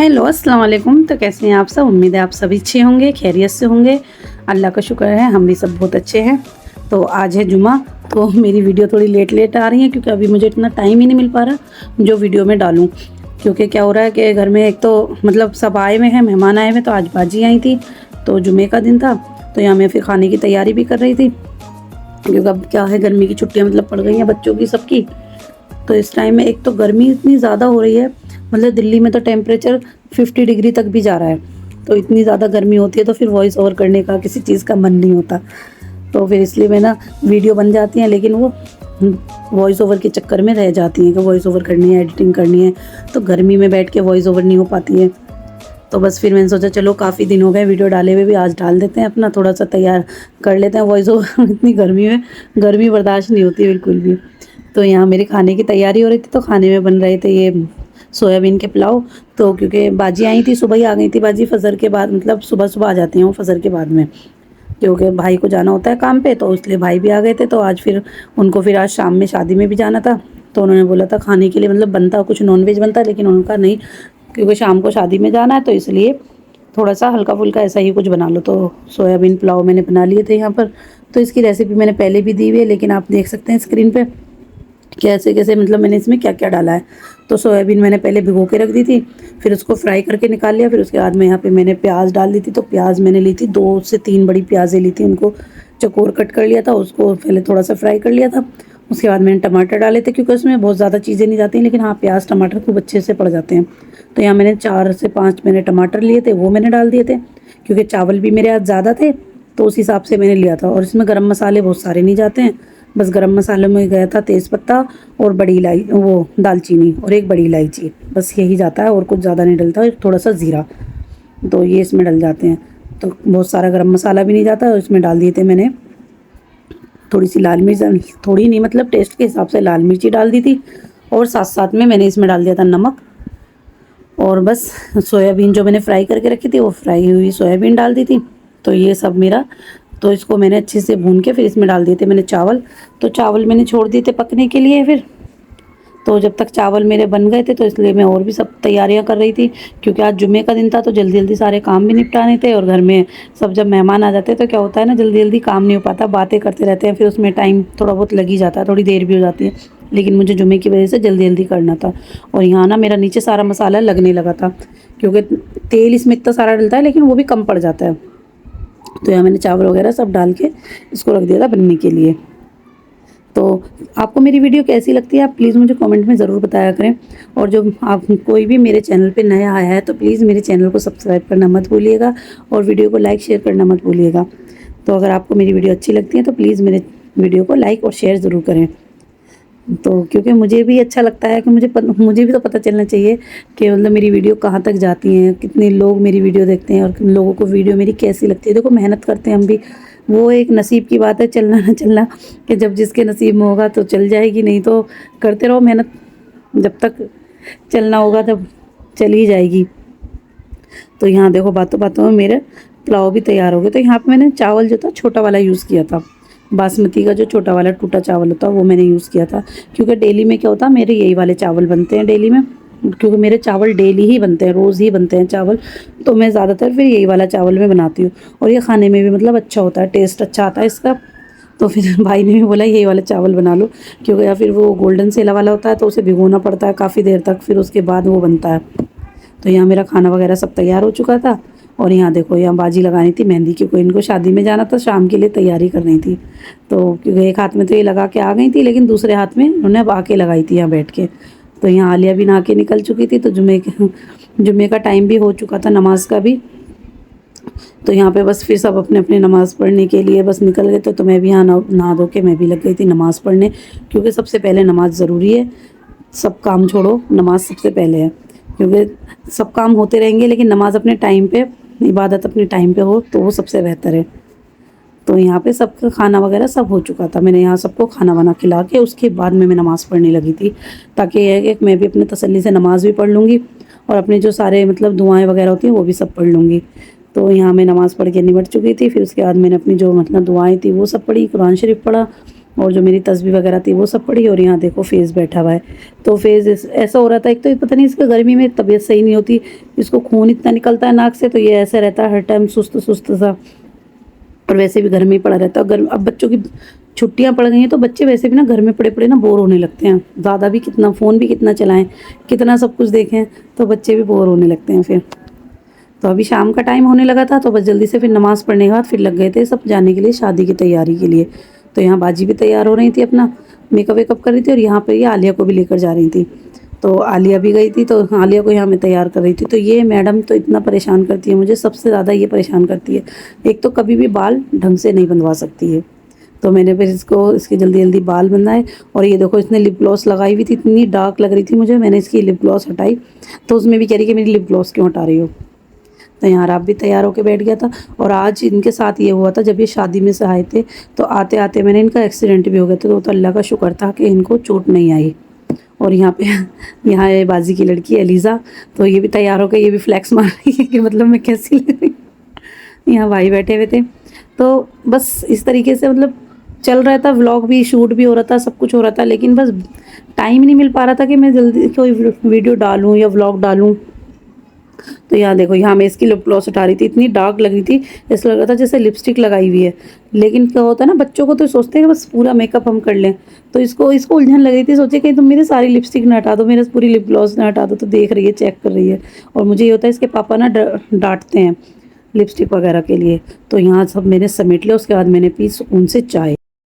Hello अस्सलाम वालेकुम। तो कैसे हैं आप सब? उम्मीद है आप सभी अच्छे होंगे, खैरियत से होंगे। अल्लाह का शुक्र है हम भी सब बहुत अच्छे हैं। तो आज है जुमा, तो मेरी वीडियो थोड़ी लेट आ रही है क्योंकि अभी मुझे इतना टाइम ही नहीं मिल पा रहा जो वीडियो में डालूं। क्योंकि क्या हो रहा है कि घर में एक तो मतलब सब आए हुए हैं, मेहमान आए हुए, तो आज बाजी आई थी, तो जुमे का दिन था, तो यहाँ मैं फिर खाने की तैयारी भी कर रही थी। क्योंकि अब क्या है, गर्मी की छुट्टियाँ मतलब पड़ गई हैं बच्चों की सबकी। तो इस टाइम में एक तो गर्मी इतनी ज़्यादा हो रही है, मतलब दिल्ली में तो टेम्परेचर 50 डिग्री तक भी जा रहा है। तो इतनी ज़्यादा गर्मी होती है तो फिर वॉइस ओवर करने का किसी चीज़ का मन नहीं होता। तो फिर इसलिए मैं ना वीडियो बन जाती हैं, लेकिन वो वॉइस ओवर के चक्कर में रह जाती हैं कि वॉइस ओवर करनी है, एडिटिंग करनी है, तो गर्मी में बैठ के वॉइस ओवर नहीं हो पाती है। तो बस फिर मैंने सोचा चलो काफ़ी दिन हो गए वीडियो डाले हुए भी, आज डाल देते हैं, अपना थोड़ा सा तैयार कर लेते हैं वॉइस ओवर। इतनी गर्मी में गर्मी बर्दाश्त नहीं होती बिल्कुल भी। तो यहाँ मेरे खाने की तैयारी हो रही थी, तो खाने में बन रहे थे ये सोयाबीन के पुलाव। तो क्योंकि बाजी आई थी, सुबह ही आ गई थी बाजी फजर के बाद, मतलब सुबह सुबह आ जाती हैं वो फजर के बाद में, क्योंकि भाई को जाना होता है काम पे, तो इसलिए भाई भी आ गए थे। तो आज फिर उनको फिर आज शाम में शादी में भी जाना था, तो उन्होंने बोला था खाने के लिए, मतलब बनता कुछ नॉनवेज बनता, लेकिन उनका नहीं, क्योंकि शाम को शादी में जाना है, तो इसलिए थोड़ा सा हल्का फुल्का ऐसा ही कुछ बना लो। तो सोयाबीन पुलाव मैंने बना लिए थे यहाँ पर। तो इसकी रेसिपी मैंने पहले भी दी हुई है, लेकिन आप देख सकते हैं स्क्रीन पे कैसे कैसे, मतलब मैंने इसमें क्या क्या डाला है। तो सोयाबीन मैंने पहले भिगो के रख दी थी, फिर उसको फ्राई करके निकाल लिया। फिर उसके बाद में यहाँ पे मैंने प्याज डाल दी थी। तो प्याज मैंने ली थी 2 से 3 बड़ी प्याज़ें ली थी, उनको चकोर कट कर लिया था, उसको पहले थोड़ा सा फ्राई कर लिया था। उसके बाद मैंने टमाटर डाले थे, क्योंकि उसमें बहुत ज़्यादा चीज़ें नहीं जाती, लेकिन हाँ प्याज टमाटर खूब अच्छे से पड़ जाते हैं। तो यहाँ मैंने 4 से 5 मैंने टमाटर लिए थे, वो मैंने डाल दिए थे, क्योंकि चावल भी मेरे आज ज़्यादा थे, तो उस हिसाब से मैंने लिया था। और इसमें गरम मसाले बहुत सारे नहीं जाते हैं, बस गरम मसालों में गया था तेज़पत्ता और बड़ी इलायची, वो दालचीनी और एक बड़ी इलायची, बस यही जाता है, और कुछ ज़्यादा नहीं डलता, और थोड़ा सा ज़ीरा, तो ये इसमें डल जाते हैं। तो बहुत सारा गरम मसाला भी नहीं जाता। और इसमें डाल दिए थे मैंने थोड़ी सी लाल मिर्च, थोड़ी नहीं मतलब टेस्ट के हिसाब से लाल मिर्ची डाल दी थी, और साथ साथ में मैंने इसमें डाल दिया था नमक। और बस सोयाबीन जो मैंने फ्राई करके रखी थी, वो फ्राई हुई सोयाबीन डाल दी थी। तो ये सब मेरा, तो इसको मैंने अच्छे से भून के फिर इसमें डाल दिए थे मैंने चावल। तो चावल मैंने छोड़ दिए थे पकने के लिए फिर। तो जब तक चावल मेरे बन गए थे, तो इसलिए मैं और भी सब तैयारियां कर रही थी, क्योंकि आज जुम्मे का दिन था, तो जल्दी जल्दी सारे काम भी निपटाने थे। और घर में सब जब मेहमान आ जाते हैं तो क्या होता है ना, जल्दी जल्दी काम नहीं हो पाता, बातें करते रहते हैं, फिर उसमें टाइम थोड़ा बहुत लग ही जाता है, थोड़ी देर भी हो जाती है। लेकिन मुझे जुम्मे की वजह से जल्दी जल्दी करना था। और यहाँ ना मेरा नीचे सारा मसाला लगने लगा था, क्योंकि तेल इसमें इतना सारा डलता है, लेकिन वो भी कम पड़ जाता है। तो यहाँ मैंने चावल वगैरह सब डाल के इसको रख दिया था बनने के लिए। तो आपको मेरी वीडियो कैसी लगती है, आप प्लीज़ मुझे कमेंट में ज़रूर बताया करें। और जो आप कोई भी मेरे चैनल पे नया आया है, तो प्लीज़ मेरे चैनल को सब्सक्राइब करना मत भूलिएगा, और वीडियो को लाइक शेयर करना मत भूलिएगा। तो अगर आपको मेरी वीडियो अच्छी लगती है, तो प्लीज़ मेरे वीडियो को लाइक और शेयर ज़रूर करें। तो क्योंकि मुझे भी अच्छा लगता है कि मुझे भी तो पता चलना चाहिए कि मतलब मेरी वीडियो कहाँ तक जाती हैं, कितने लोग मेरी वीडियो देखते हैं, और किन लोगों को वीडियो मेरी कैसी लगती है। देखो मेहनत करते हैं हम भी, वो एक नसीब की बात है, चलना ना चलना, कि जब जिसके नसीब में होगा तो चल जाएगी, नहीं तो करते रहो मेहनत, जब तक चलना होगा तब चल ही जाएगी। तो यहाँ देखो बातों बातों में मेरे पुलाव भी तैयार हो गए। तो यहाँ पे मैंने चावल जो था छोटा वाला यूज़ किया था, बासमती का जो छोटा वाला टूटा चावल होता है वो मैंने यूज़ किया था, क्योंकि डेली में क्या होता है, मेरे यही वाले चावल बनते हैं डेली में, क्योंकि मेरे चावल डेली ही बनते हैं, रोज़ ही बनते हैं चावल। तो मैं ज़्यादातर फिर यही वाला चावल मैं बनाती हूँ, और ये खाने में भी मतलब अच्छा होता है, टेस्ट अच्छा आता है इसका। तो फिर भाई ने भी बोला यही वाला चावल बना लो, क्योंकि या फिर वो गोल्डन सेला वाला होता है, तो उसे भिगोना पड़ता है काफ़ी देर तक, फिर उसके बाद वो बनता है। तो यहाँ मेरा खाना वगैरह सब तैयार हो चुका था। और यहाँ देखो, यहाँ बाजी लगानी थी मेहंदी की, कोई इनको शादी में जाना था, शाम के लिए तैयारी करनी थी। तो क्योंकि एक हाथ में तो ये लगा के आ गई थी, लेकिन दूसरे हाथ में उन्होंने अब आके लगाई थी यहाँ बैठ के। तो यहाँ आलिया भी नहा के निकल चुकी थी, तो जुम्मे का टाइम भी हो चुका था, नमाज का भी। तो यहाँ पे बस फिर सब अपने अपने नमाज़ पढ़ने के लिए बस निकल गए थे। तो मैं भी यहाँ नहा धो के मैं भी लग गई थी नमाज़ पढ़ने, क्योंकि सबसे पहले नमाज़ ज़रूरी है, सब काम छोड़ो, नमाज सबसे पहले है। क्योंकि सब काम होते रहेंगे, लेकिन नमाज अपने टाइम पे, इबादत अपने टाइम पे हो, तो वो सबसे बेहतर है। तो यहाँ पे सबका खाना वगैरह सब हो चुका था, मैंने यहाँ सबको खाना वाना खिला के उसके बाद में मैं नमाज़ पढ़ने लगी थी, ताकि यह है कि मैं भी अपने तसल्ली से नमाज़ भी पढ़ लूँगी, और अपने जो सारे मतलब दुआएं वगैरह होती हैं वो भी सब पढ़ लूँगी। तो यहाँ मैं नमाज़ पढ़ के निपट चुकी थी। फिर उसके बाद मैंने अपनी जो मतलब दुआएं थी वो सब पढ़ी, कुरान शरीफ पढ़ा, और जो मेरी तस्बीह वगैरह थी वो सब पड़ी, और यहाँ देखो फेज़ बैठा हुआ है। तो फेज़ ऐसा हो रहा था, एक तो पता नहीं इसका गर्मी में तबीयत सही नहीं होती, इसको खून इतना निकलता है नाक से, तो ये ऐसा रहता है हर टाइम सुस्त सुस्त सा, और वैसे भी घर में ही पड़ा रहता है। घर अब बच्चों की छुट्टियां पड़ गई हैं तो बच्चे वैसे भी ना घर में पड़े पड़े ना बोर होने लगते हैं, ज़्यादा भी कितना फ़ोन भी कितना चलाएं, कितना सब कुछ देखें, तो बच्चे भी बोर होने लगते हैं फिर। तो अभी शाम का टाइम होने लगा था, तो बस जल्दी से फिर नमाज़ पढ़ने के बाद फिर लग गए थे सब जाने के लिए शादी की तैयारी के लिए। तो यहाँ बाजी भी तैयार हो रही थी, अपना मेकअप वेकअप कर रही थी, और यहाँ पर ये आलिया को भी लेकर जा रही थी। तो आलिया भी गई थी, तो आलिया को यहाँ मैं तैयार कर रही थी। तो ये मैडम तो इतना परेशान करती है मुझे, सबसे ज़्यादा ये परेशान करती है। एक तो कभी भी बाल ढंग से नहीं बनवा सकती है, तो मैंने फिर इसके जल्दी जल्दी बाल बनाए। और ये देखो इसने लिप ग्लॉस लगाई हुई थी, इतनी डार्क लग रही थी मुझे, मैंने इसकी लिप ग्लॉस हटाई, तो उसमें भी कह रही कि मेरी लिप ग्लॉस क्यों हटा रही हो। तो यहाँ रात भी तैयार होकर बैठ गया था। और आज इनके साथ ये हुआ था, जब ये शादी में से आए थे तो आते आते मैंने इनका एक्सीडेंट भी हो गया था, तो अल्लाह का शुक्र था कि इनको चोट नहीं आई। और यहाँ पे यहाँ है बाजी की लड़की एलिज़ा, तो ये भी तैयार होकर ये भी फ्लैक्स मार रही है कि मतलब मैं कैसी लग रही हूँ। यहाँ भाई बैठे हुए थे, तो बस इस तरीके से मतलब चल रहा था, व्लॉग भी शूट भी हो रहा था, सब कुछ हो रहा था, लेकिन बस टाइम ही नहीं मिल पा रहा था कि मैं जल्दी कोई वीडियो डालूँ या व्लॉग डालूँ। तो यहाँ देखो, यहाँ मैं इसकी लिप ग्लॉस उठा रही थी, इतनी डार्क लग रही थी, ऐसा लग रहा था जैसे लिपस्टिक लगाई हुई है। लेकिन क्या होता है ना, बच्चों को तो सोचते हैं कि बस पूरा मेकअप हम कर लें, तो इसको उलझन लग रही थी, सोचे कि तुम मेरी सारी लिपस्टिक ना हटा दो, मेरे पूरी लिप ग्लॉस ना हटा दो। तो देख रही है, चेक कर रही है। और मुझे ये होता है इसके पापा ना डांटते हैं लिपस्टिक वगैरह के लिए। तो यहाँ सब मैंने समेट लिया, उसके बाद मैंने पी सुकून से चाय।